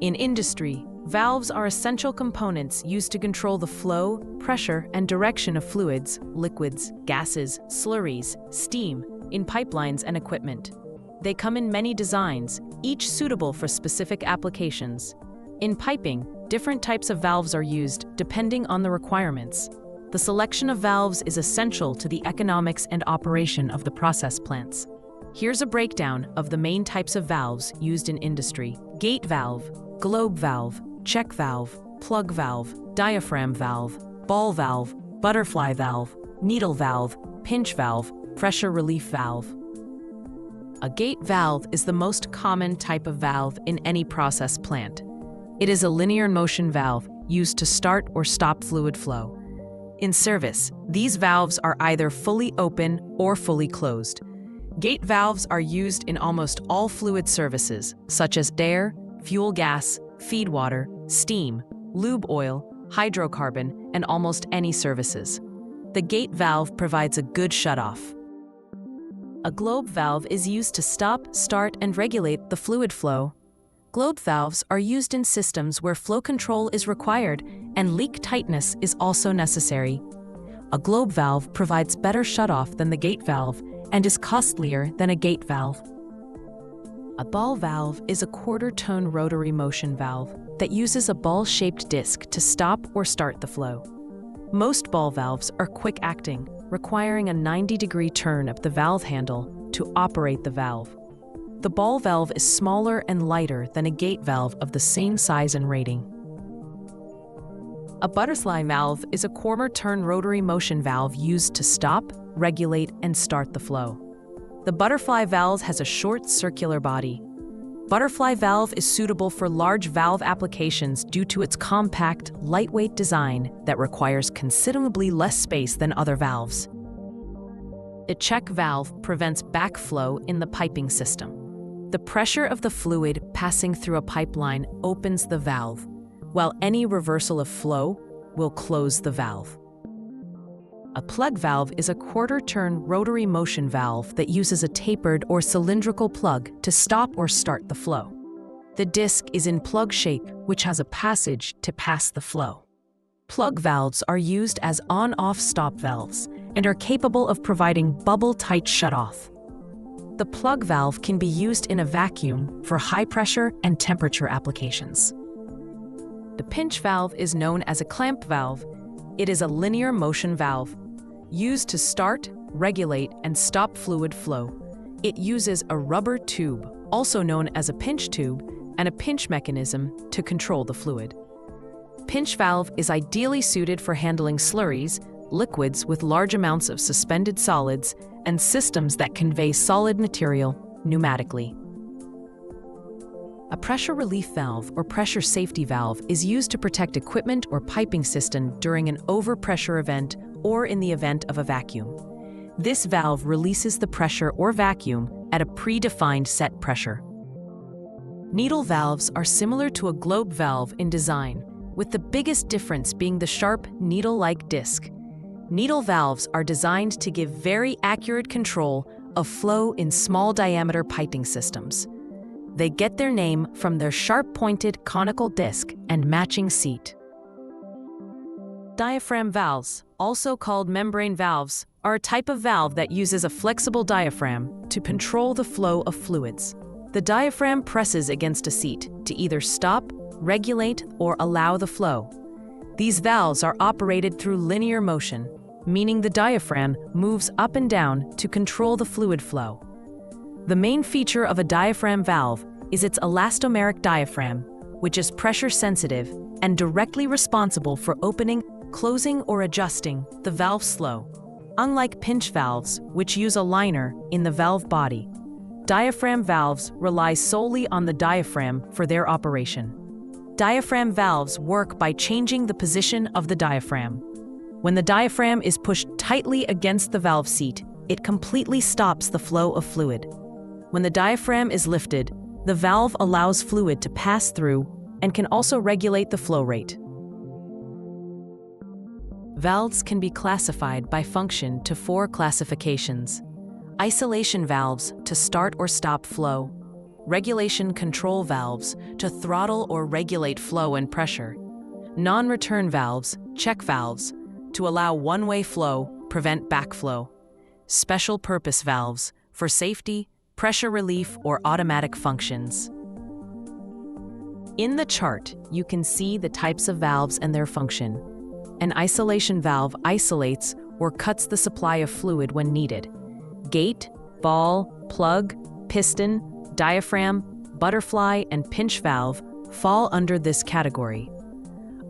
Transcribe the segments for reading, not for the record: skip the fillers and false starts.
In industry, valves are essential components used to control the flow, pressure, and direction of fluids, liquids, gases, slurries, steam, in pipelines and equipment. They come in many designs, each suitable for specific applications. In piping, different types of valves are used depending on the requirements. The selection of valves is essential to the economics and operation of the process plants. Here's a breakdown of the main types of valves used in industry: gate valve, globe valve, check valve, plug valve, diaphragm valve, ball valve, butterfly valve, needle valve, pinch valve, pressure relief valve. A gate valve is the most common type of valve in any process plant. It is a linear motion valve used to start or stop fluid flow. In service, these valves are either fully open or fully closed. Gate valves are used in almost all fluid services, such as air, fuel gas, feed water, steam, lube oil, hydrocarbon, and almost any services. The gate valve provides a good shutoff. A globe valve is used to stop, start, and regulate the fluid flow. Globe valves are used in systems where flow control is required and leak tightness is also necessary. A globe valve provides better shutoff than the gate valve and is costlier than a gate valve. A ball valve is a quarter-tone rotary motion valve that uses a ball-shaped disc to stop or start the flow. Most ball valves are quick-acting, requiring a 90-degree turn of the valve handle to operate the valve. The ball valve is smaller and lighter than a gate valve of the same size and rating. A butterfly valve is a quarter-turn rotary motion valve used to stop, regulate, and start the flow. The butterfly valve has a short circular body. Butterfly valve is suitable for large valve applications due to its compact, lightweight design that requires considerably less space than other valves. A check valve prevents backflow in the piping system. The pressure of the fluid passing through a pipeline opens the valve, while any reversal of flow will close the valve. A plug valve is a quarter-turn rotary motion valve that uses a tapered or cylindrical plug to stop or start the flow. The disc is in plug shape, which has a passage to pass the flow. Plug valves are used as on-off stop valves and are capable of providing bubble-tight shutoff. The plug valve can be used in a vacuum for high-pressure and temperature applications. The pinch valve is known as a clamp valve. It is a linear motion valve used to start, regulate, and stop fluid flow. It uses a rubber tube, also known as a pinch tube, and a pinch mechanism to control the fluid. Pinch valve is ideally suited for handling slurries, liquids with large amounts of suspended solids, and systems that convey solid material pneumatically. A pressure relief valve or pressure safety valve is used to protect equipment or piping system during an overpressure event or in the event of a vacuum. This valve releases the pressure or vacuum at a predefined set pressure. Needle valves are similar to a globe valve in design, with the biggest difference being the sharp, needle-like disc. Needle valves are designed to give very accurate control of flow in small-diameter piping systems. They get their name from their sharp-pointed conical disc and matching seat. Diaphragm valves, also called membrane valves, are a type of valve that uses a flexible diaphragm to control the flow of fluids. The diaphragm presses against a seat to either stop, regulate, or allow the flow. These valves are operated through linear motion, meaning the diaphragm moves up and down to control the fluid flow. The main feature of a diaphragm valve is its elastomeric diaphragm, which is pressure sensitive and directly responsible for opening, closing, or adjusting the valve's flow. Unlike pinch valves, which use a liner in the valve body, diaphragm valves rely solely on the diaphragm for their operation. Diaphragm valves work by changing the position of the diaphragm. When the diaphragm is pushed tightly against the valve seat, it completely stops the flow of fluid. When the diaphragm is lifted, the valve allows fluid to pass through and can also regulate the flow rate. Valves can be classified by function to 4 classifications. Isolation valves to start or stop flow. regulation control valves to throttle or regulate flow and pressure. Non-return valves, check valves, to allow one-way flow, prevent backflow. Special purpose valves, for safety, pressure relief, or automatic functions. In the chart, you can see the types of valves and their function. An isolation valve isolates or cuts the supply of fluid when needed. Gate, ball, plug, piston, diaphragm, butterfly, and pinch valve fall under this category.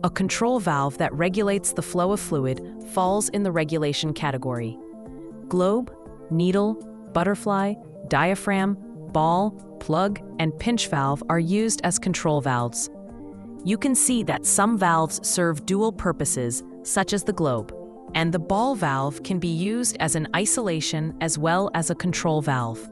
A control valve that regulates the flow of fluid falls in the regulation category. Globe, needle, butterfly, diaphragm, ball, plug, and pinch valve are used as control valves. You can see that some valves serve dual purposes, such as the globe, and the ball valve can be used as an isolation as well as a control valve.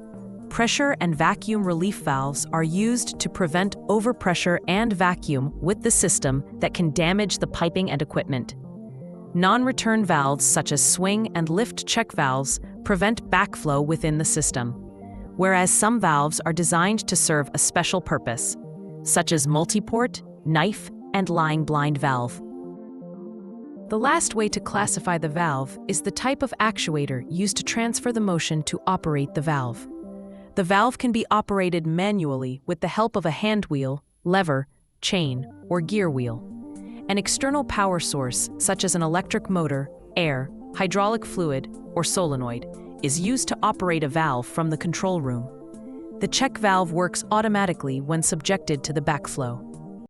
Pressure and vacuum relief valves are used to prevent overpressure and vacuum with the system that can damage the piping and equipment. Non-return valves such as swing and lift check valves prevent backflow within the system, whereas some valves are designed to serve a special purpose, such as multiport, knife, and lying blind valve. The last way to classify the valve is the type of actuator used to transfer the motion to operate the valve. The valve can be operated manually with the help of a hand wheel, lever, chain, or gear wheel. An external power source, such as an electric motor, air, hydraulic fluid, or solenoid, is used to operate a valve from the control room. The check valve works automatically when subjected to the backflow.